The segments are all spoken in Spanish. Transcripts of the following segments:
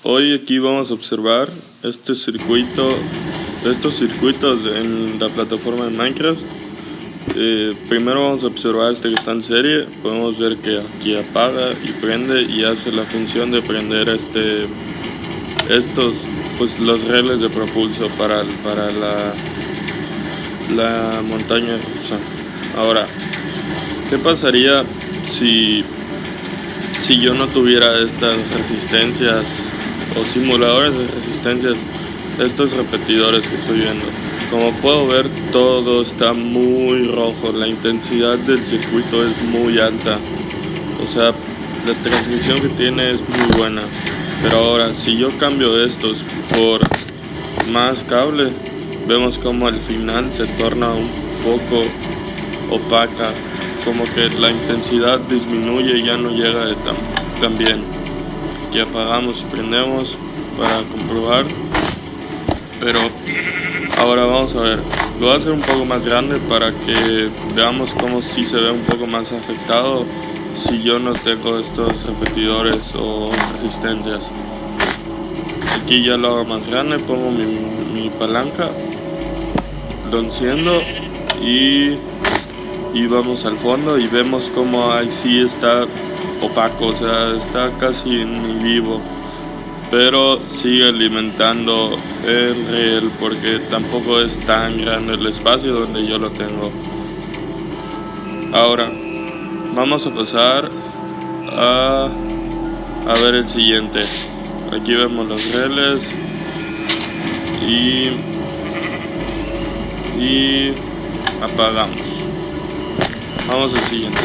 Hoy aquí vamos a observar estos circuitos en la plataforma de Minecraft. Primero vamos a observar este que está en serie. Podemos ver que aquí apaga y prende y hace la función de prender los rieles de propulso para la montaña rusa. Ahora, ¿qué pasaría si yo no tuviera estas resistencias o simuladores de resistencias, estos repetidores que estoy viendo? Como puedo ver, todo está muy rojo, la intensidad del circuito es muy alta, o sea, la transmisión que tiene es muy buena. Pero ahora, si yo cambio estos por más cable, vemos como al final se torna un poco opaca, como que la intensidad disminuye y ya no llega de tan bien. Aquí apagamos y prendemos para comprobar. Pero ahora vamos a ver, lo voy a hacer un poco más grande para que veamos cómo sí se ve un poco más afectado si yo no tengo estos repetidores o resistencias. Aquí ya lo hago más grande, pongo mi palanca, lo enciendo y vamos al fondo y vemos como ahí sí está opaco, o sea, está casi ni vivo, pero sigue alimentando el riel porque tampoco es tan grande el espacio donde yo lo tengo. Ahora vamos a pasar a ver el siguiente. Aquí vemos los rieles y apagamos. Vamos al siguiente.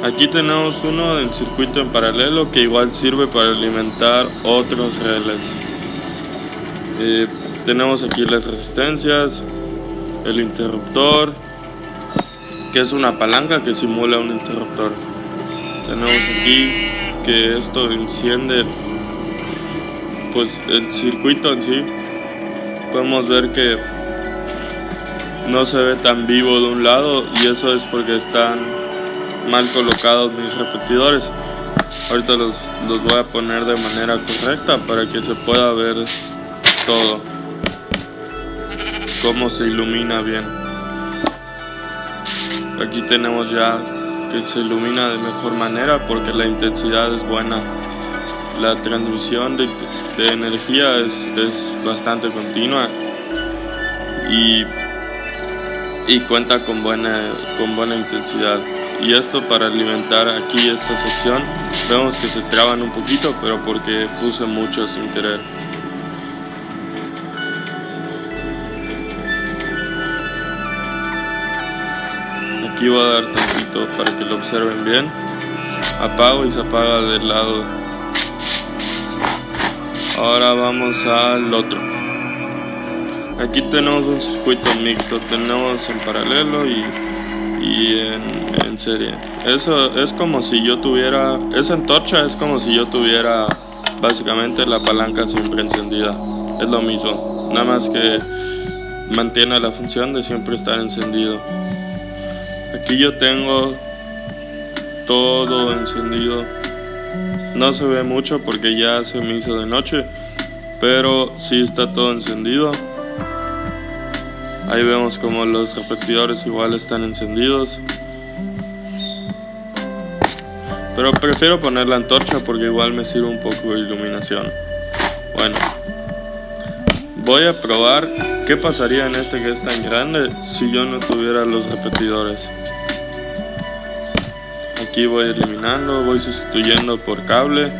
Aquí tenemos uno en circuito en paralelo que igual sirve para alimentar otros rieles. Tenemos aquí las resistencias, el interruptor, que es una palanca que simula un interruptor. Tenemos aquí que esto enciende pues el circuito en sí. Podemos ver que no se ve tan vivo de un lado y eso es porque están mal colocados mis repetidores. Ahorita los voy a poner de manera correcta para que se pueda ver todo, cómo se ilumina bien. Aquí tenemos ya que se ilumina de mejor manera porque la intensidad es buena. La transmisión de energía es bastante continua y cuenta con buena intensidad. Y esto para alimentar aquí esta sección, vemos que se traban un poquito, pero porque puse mucho sin querer. Aquí voy a dar tantito para que lo observen bien. Apago y se apaga del lado. Ahora vamos al otro. Aquí tenemos un circuito mixto, tenemos en paralelo y en serie. Eso es como si yo tuviera, esa antorcha es como si yo tuviera básicamente la palanca siempre encendida. Es lo mismo, nada más que mantiene la función de siempre estar encendido. Aquí yo tengo todo encendido. No se ve mucho porque ya se me hizo de noche, pero sí está todo encendido. Ahí vemos como los repetidores igual están encendidos. Pero prefiero poner la antorcha porque igual me sirve un poco de iluminación. Bueno, voy a probar qué pasaría en este que es tan grande si yo no tuviera los repetidores. Aquí voy eliminando, voy sustituyendo por cable,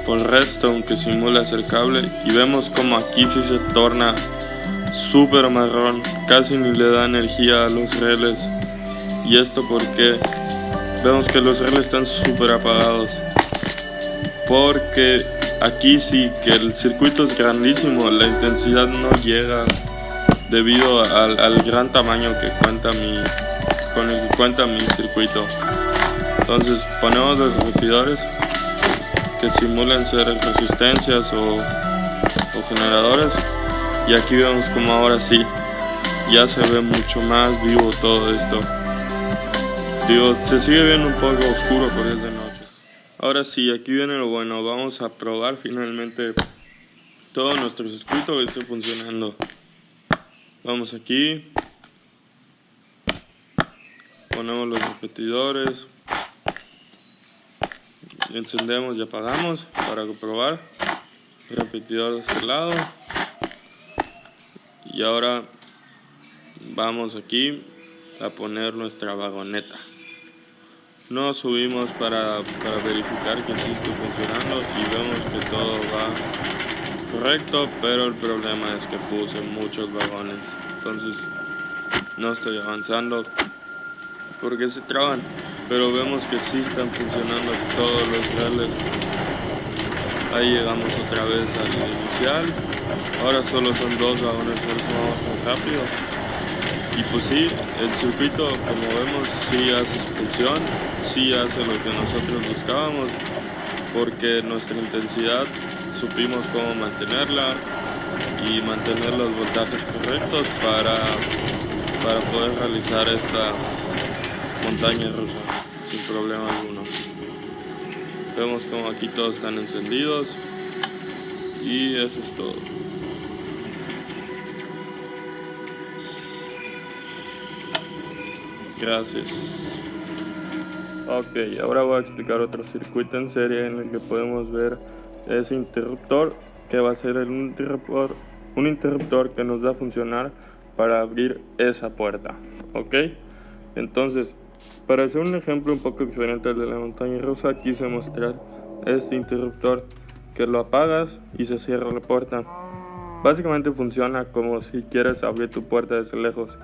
por redstone que simula ser cable, y vemos como aquí sí se torna súper marrón, casi ni le da energía a los rieles. Y esto porque vemos que los rieles están súper apagados, porque aquí sí que el circuito es grandísimo, la intensidad no llega debido al gran tamaño con el que cuenta mi circuito. Entonces ponemos los repetidores que simulan ser resistencias o generadores, y aquí vemos como ahora sí ya se ve mucho más vivo todo esto. Digo, se sigue viendo un poco oscuro porque es de noche. Ahora sí, aquí viene lo bueno. Vamos a probar finalmente todo nuestro circuito que esté funcionando. Vamos aquí, ponemos los repetidores, encendemos y apagamos para comprobar. Repetidor de este lado. Y ahora vamos aquí a poner nuestra vagoneta. Nos subimos para verificar que sí esté funcionando y vemos que todo va correcto, pero el problema es que puse muchos vagones, entonces no estoy avanzando porque se traban, pero vemos que sí están funcionando todos los relés. Ahí llegamos otra vez al inicial. Ahora solo son 2 vagones, por eso vamos tan rápido. Y pues sí, el circuito, como vemos, sí hace su función, sí hace lo que nosotros buscábamos, porque nuestra intensidad supimos cómo mantenerla y mantener los voltajes correctos para poder realizar esta montaña rusa sin problema alguno. Vemos como aquí todos están encendidos y eso es todo. Gracias. Ok, ahora voy a explicar otro circuito en serie en el que podemos ver ese interruptor, que va a ser un interruptor que nos va a funcionar para abrir esa puerta. Ok, entonces, para hacer un ejemplo un poco diferente al de la montaña rusa, quise mostrar este interruptor que lo apagas y se cierra la puerta. Básicamente funciona como si quieres abrir tu puerta desde lejos.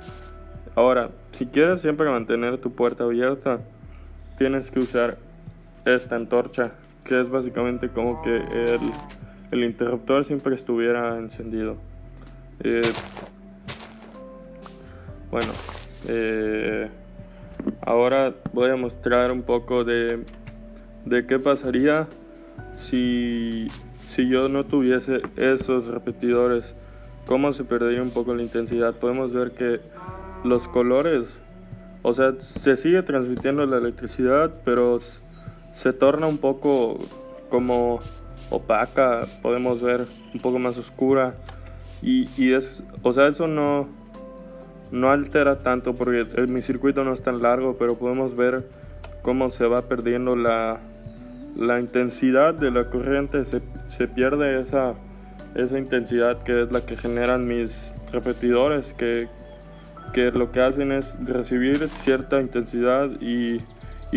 Ahora, si quieres siempre mantener tu puerta abierta, tienes que usar esta antorcha, que es básicamente como que el interruptor siempre estuviera encendido. Ahora voy a mostrar un poco de qué pasaría si yo no tuviese esos repetidores, cómo se perdería un poco la intensidad. Podemos ver que los colores, o sea, se sigue transmitiendo la electricidad, pero se torna un poco como opaca, podemos ver un poco más oscura y es, o sea, eso no altera tanto porque mi circuito no es tan largo, pero podemos ver cómo se va perdiendo la intensidad de la corriente, se pierde esa intensidad que es la que generan mis repetidores, que lo que hacen es recibir cierta intensidad y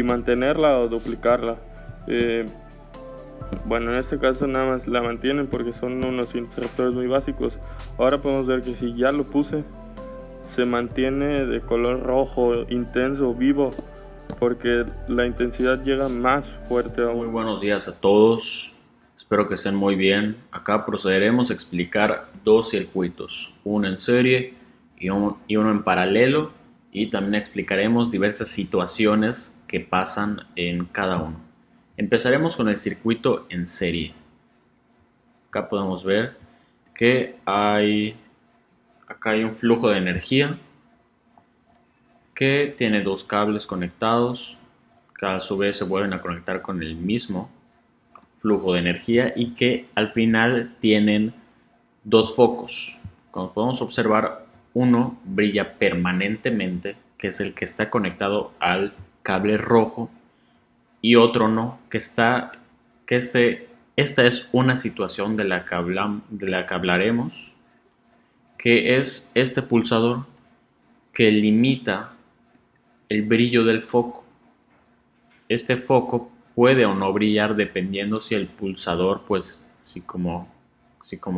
mantenerla o duplicarla. En este caso nada más la mantienen porque son unos interruptores muy básicos. Ahora podemos ver que si ya lo puse, se mantiene de color rojo, intenso, vivo, porque la intensidad llega más fuerte aún. Muy buenos días a todos, espero que estén muy bien. Acá procederemos a explicar 2 circuitos, uno en serie y uno en paralelo, y también explicaremos diversas situaciones que pasan en cada uno. Empezaremos con el circuito en serie. Acá podemos ver que acá hay un flujo de energía que tiene 2 cables conectados, que a su vez se vuelven a conectar con el mismo flujo de energía y que al final tienen 2 focos. Como podemos observar, uno brilla permanentemente, que es el que está conectado al cable rojo, y otro no, esta es una situación de la que hablaremos, que es este pulsador que limita el brillo del foco. Este foco puede o no brillar dependiendo si el pulsador, pues, si como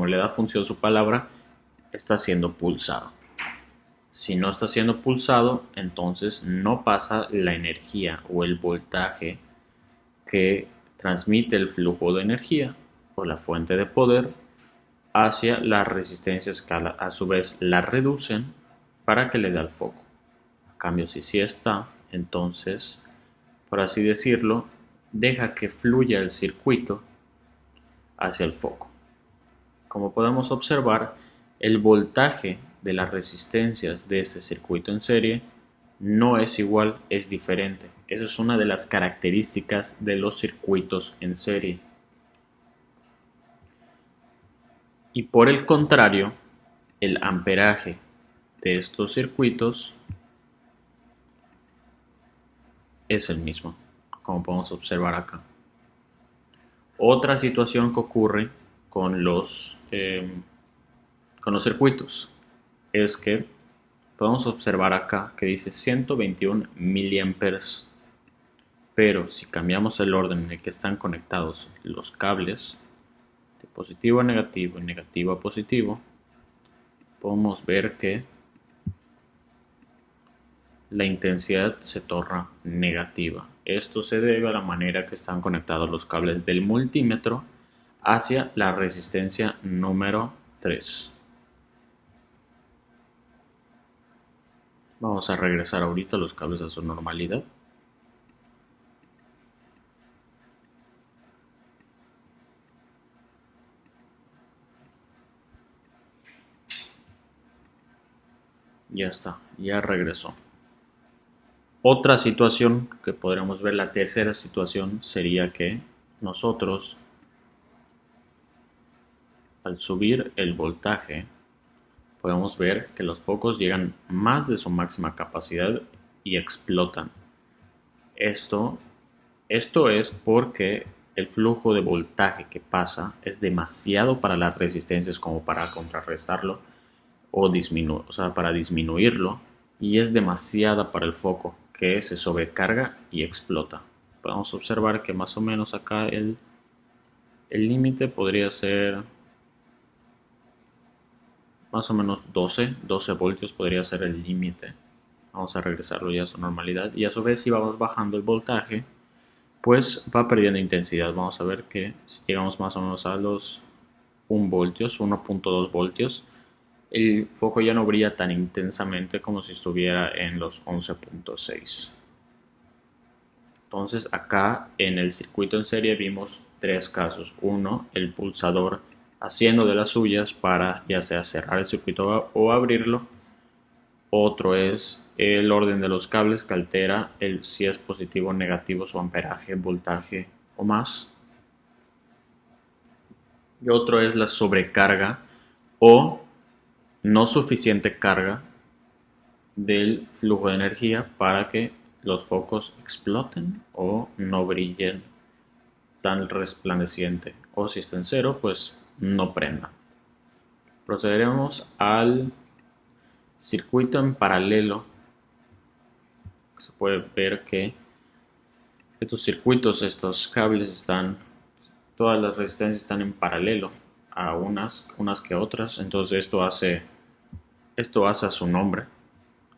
le da función su palabra, está siendo pulsado. Si no está siendo pulsado, entonces no pasa la energía o el voltaje que transmite el flujo de energía o la fuente de poder hacia las resistencias que a su vez la reducen para que le dé al foco. A cambio, si sí está, entonces, por así decirlo, deja que fluya el circuito hacia el foco. Como podemos observar, el voltaje de las resistencias de este circuito en serie no es igual, es diferente. Esa es una de las características de los circuitos en serie. Y por el contrario, el amperaje de estos circuitos es el mismo, como podemos observar acá. Otra situación que ocurre con los circuitos es que podemos observar acá que dice 121 miliamperes, pero si cambiamos el orden en el que están conectados los cables de positivo a negativo y negativo a positivo, podemos ver que la intensidad se torna negativa. Esto se debe a la manera que están conectados los cables del multímetro hacia la resistencia número 3. Vamos a regresar ahorita los cables a su normalidad. Ya está, ya regresó. Otra situación que podríamos ver, la tercera situación, sería que nosotros, al subir el voltaje, podemos ver que los focos llegan más de su máxima capacidad y explotan. Esto es porque el flujo de voltaje que pasa es demasiado para las resistencias como para contrarrestarlo para disminuirlo, y es demasiada para el foco, que se sobrecarga y explota. Podemos observar que más o menos acá el límite podría ser más o menos 12 voltios podría ser el límite. Vamos a regresarlo ya a su normalidad, y a su vez si vamos bajando el voltaje pues va perdiendo intensidad. Vamos a ver que si llegamos más o menos a los 1 voltios, 1.2 voltios, el foco ya no brilla tan intensamente como si estuviera en los 11.6. Entonces acá en el circuito en serie vimos tres casos. Uno, el pulsador haciendo de las suyas para ya sea cerrar el circuito o abrirlo. Otro es el orden de los cables que altera si es positivo o negativo su amperaje, voltaje o más. Y otro es la sobrecarga o no suficiente carga del flujo de energía para que los focos exploten o no brillen tan resplandeciente, o si está en cero pues no prenda. Procederemos al circuito en paralelo. Se puede ver que estos circuitos, estos cables todas las resistencias están en paralelo a unas que otras. Entonces esto hace a su nombre,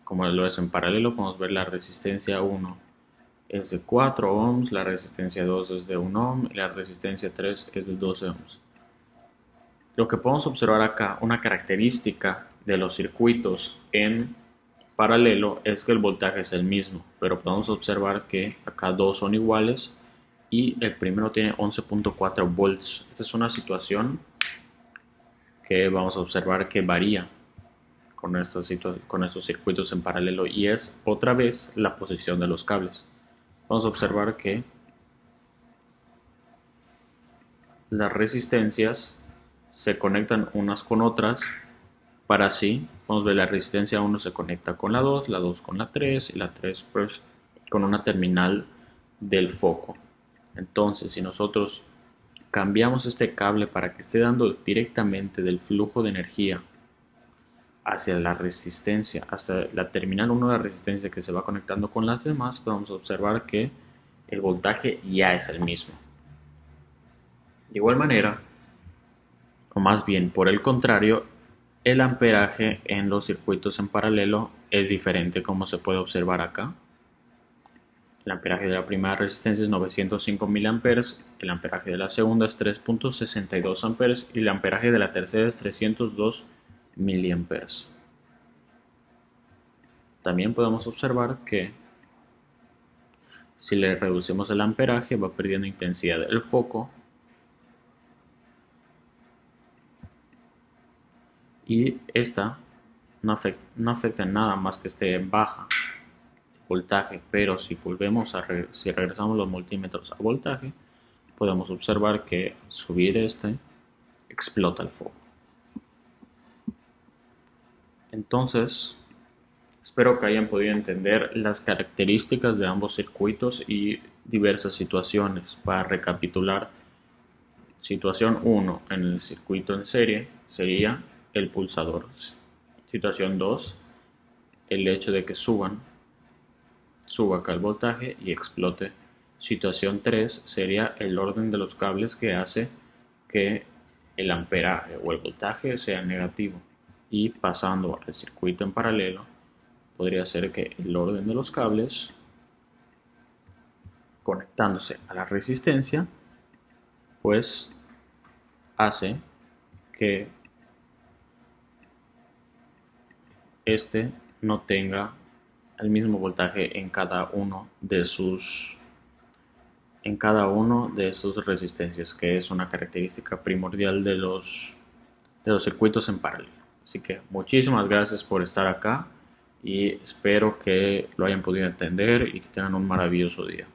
como lo es en paralelo. Podemos ver la resistencia 1 es de 4 ohms, la resistencia 2 es de 1 ohm y la resistencia 3 es de 12 ohms. Lo que podemos observar acá, una característica de los circuitos en paralelo, es que el voltaje es el mismo, pero podemos observar que acá dos son iguales y el primero tiene 11.4 volts. Esta es una situación que vamos a observar que varía con estos circuitos en paralelo, y es otra vez la posición de los cables. Vamos a observar que las resistencias se conectan unas con otras para así, vamos a ver, la resistencia 1 se conecta con la 2 con la 3 y la 3 pues con una terminal del foco. Entonces si nosotros cambiamos este cable para que esté dando directamente del flujo de energía hacia la resistencia, hacia la terminal 1 de la resistencia que se va conectando con las demás, podemos observar que el voltaje ya es el mismo. De igual manera, o más bien por el contrario, el amperaje en los circuitos en paralelo es diferente, como se puede observar acá. El amperaje de la primera resistencia es 905 mA, el amperaje de la segunda es 3.62 amperes y el amperaje de la tercera es 302 mA. También podemos observar que si le reducimos el amperaje va perdiendo intensidad el foco y esta no afecta en nada más que esté baja. voltaje, pero si regresamos los multímetros a voltaje, podemos observar que al subir explota el foco. Entonces, espero que hayan podido entender las características de ambos circuitos y diversas situaciones. Para recapitular, situación 1 en el circuito en serie sería el pulsador. Situación 2, el hecho de que suba acá el voltaje y explote. Situación 3 sería el orden de los cables que hace que el amperaje o el voltaje sea negativo. Y pasando al circuito en paralelo, podría ser que el orden de los cables conectándose a la resistencia, pues hace que este no tenga el mismo voltaje en cada uno de sus resistencias, que es una característica primordial de los circuitos en paralelo. Así que muchísimas gracias por estar acá y espero que lo hayan podido entender y que tengan un maravilloso día.